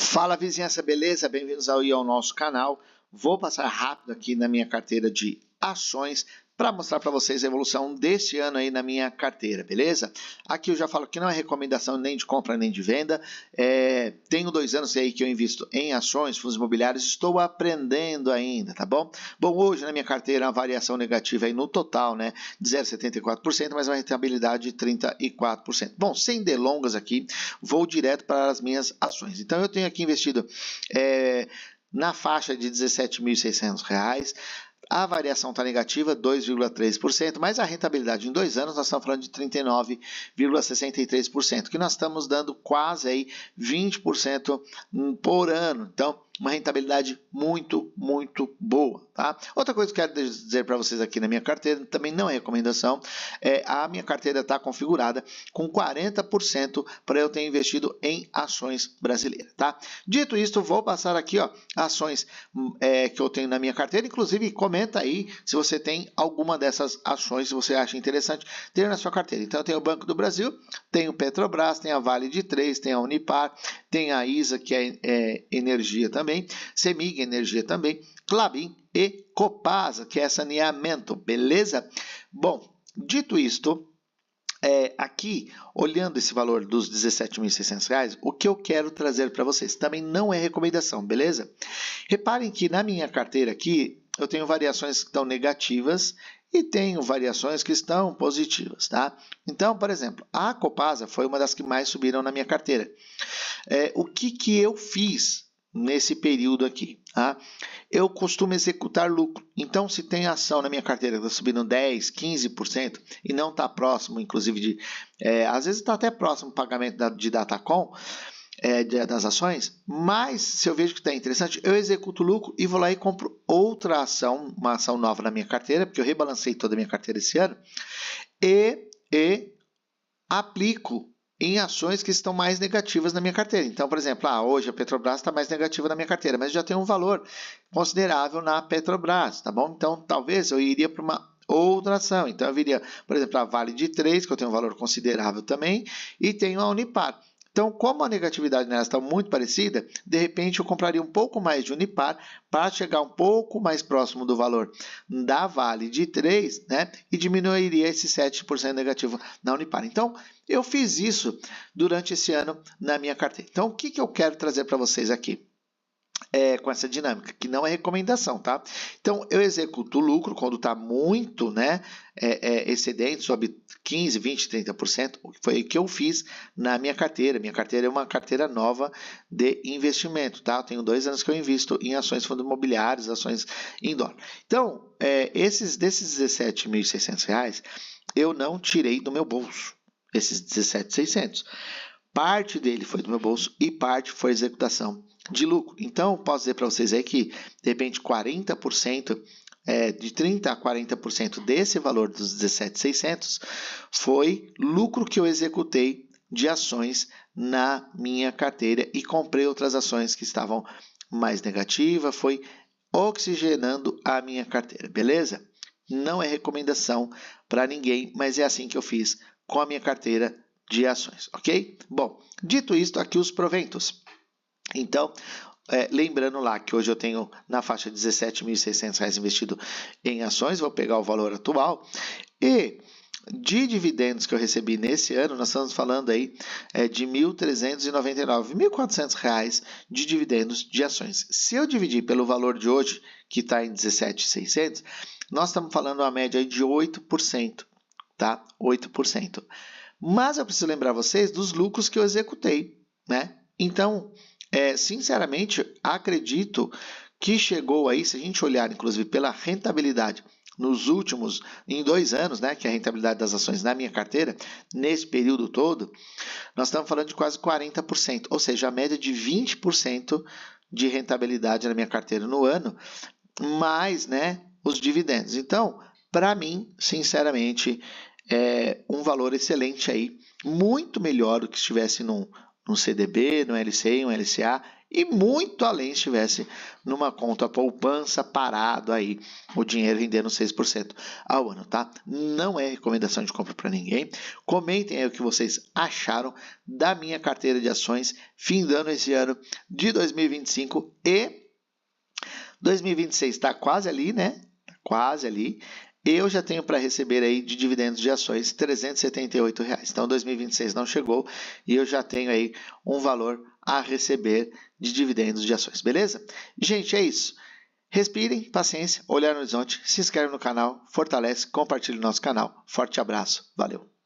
Fala vizinhança, beleza? Bem-vindos ao nosso canal. Vou passar rápido aqui na minha carteira de ações para mostrar para vocês a evolução desse ano aí na minha carteira, beleza? Aqui eu já falo que não é recomendação nem de compra nem de venda. Tenho 2 anos aí que eu invisto em ações, fundos imobiliários, estou aprendendo ainda, tá bom? Bom, hoje na minha carteira a variação negativa aí no total, né, de 0,74%, mas uma rentabilidade de 34%. Bom, sem delongas aqui, vou direto para as minhas ações. Então eu tenho aqui investido na faixa de R$ 17.600. A variação está negativa, 2,3%, mas a rentabilidade em 2 anos, nós estamos falando de 39,63%, que nós estamos dando quase aí 20% por ano. Então, uma rentabilidade muito, muito boa, tá? Outra coisa que eu quero dizer para vocês aqui na minha carteira, também não é recomendação, a minha carteira está configurada com 40% para eu ter investido em ações brasileiras, tá? Dito isto, vou passar aqui, ó, ações que eu tenho na minha carteira, inclusive comenta aí se você tem alguma dessas ações, se você acha interessante ter na sua carteira. Então, eu tenho o Banco do Brasil, tenho o Petrobras, tem a Vale de Três, tem a Unipar, tem a ISA, que é energia também, CEMIG, energia também, Klabin e Copasa, que é saneamento, beleza? Bom, dito isto, aqui, olhando esse valor dos R$ 17.600, o que eu quero trazer para vocês também não é recomendação, beleza? Reparem que na minha carteira aqui, eu tenho variações que estão negativas e tenho variações que estão positivas, tá? Então, por exemplo, a Copasa foi uma das que mais subiram na minha carteira. O que eu fiz nesse período aqui, tá? Eu costumo executar lucro. Então, se tem ação na minha carteira que está subindo 10%, 15% e não está próximo, inclusive, às vezes está até próximo do pagamento de Datacom, das ações, mas se eu vejo que está interessante, eu executo lucro e vou lá e compro outra ação, uma ação nova na minha carteira, porque eu rebalancei toda a minha carteira esse ano, e aplico em ações que estão mais negativas na minha carteira. Então, por exemplo, hoje a Petrobras está mais negativa na minha carteira, mas já tem um valor considerável na Petrobras, tá bom? Então, talvez eu iria para uma outra ação. Então, eu viria, por exemplo, a Vale de Três, que eu tenho um valor considerável também, e tenho a Unipar. Então, como a negatividade nelas está muito parecida, de repente eu compraria um pouco mais de Unipar para chegar um pouco mais próximo do valor da Vale de 3, né? E diminuiria esse 7% negativo na Unipar. Então, eu fiz isso durante esse ano na minha carteira. Então, o que eu quero trazer para vocês aqui? Com essa dinâmica, que não é recomendação, tá? Então, eu executo o lucro quando está muito, né, excedente, sobe 15%, 20%, 30%, foi o que eu fiz na minha carteira. Minha carteira é uma carteira nova de investimento, tá? Eu tenho 2 anos que eu invisto em ações fundos imobiliários, ações em dólar. Então, desses R$ 17.600, eu não tirei do meu bolso, esses 17.600. Parte dele foi do meu bolso e parte foi executação de lucro. Então, posso dizer para vocês aí que, de repente, 40%, de 30% a 40% desse valor dos 17.600 foi lucro que eu executei de ações na minha carteira e comprei outras ações que estavam mais negativas, foi oxigenando a minha carteira, beleza? Não é recomendação para ninguém, mas é assim que eu fiz com a minha carteira de ações, ok? Bom, dito isto, aqui os proventos. Então, lembrando lá que hoje eu tenho na faixa de R$ 17.600 investido em ações, vou pegar o valor atual, e de dividendos que eu recebi nesse ano, nós estamos falando aí de R$ 1.399, R$ 1.400 de dividendos de ações. Se eu dividir pelo valor de hoje, que está em 17.600, nós estamos falando uma média aí de 8%, tá? 8%. Mas eu preciso lembrar vocês dos lucros que eu executei, né? Então, sinceramente, acredito que chegou aí, se a gente olhar, inclusive, pela rentabilidade nos últimos, em 2 anos, né, que é a rentabilidade das ações na minha carteira, nesse período todo, nós estamos falando de quase 40%, ou seja, a média de 20% de rentabilidade na minha carteira no ano, mais, né, os dividendos. Então, para mim, sinceramente, um valor excelente aí, muito melhor do que estivesse num num CDB, no LCI, um LCA, e muito além estivesse numa conta poupança parado aí, o dinheiro rendendo 6% ao ano, tá? Não é recomendação de compra para ninguém. Comentem aí o que vocês acharam da minha carteira de ações findando esse ano de 2025 e 2026 está quase ali, né? Quase ali. Eu já tenho para receber aí de dividendos de ações R$ 378. Então, 2026 não chegou e eu já tenho aí um valor a receber de dividendos de ações, beleza? Gente, é isso. Respirem, paciência, olhar no horizonte, se inscreve no canal, fortalece, compartilhe o nosso canal. Forte abraço, valeu!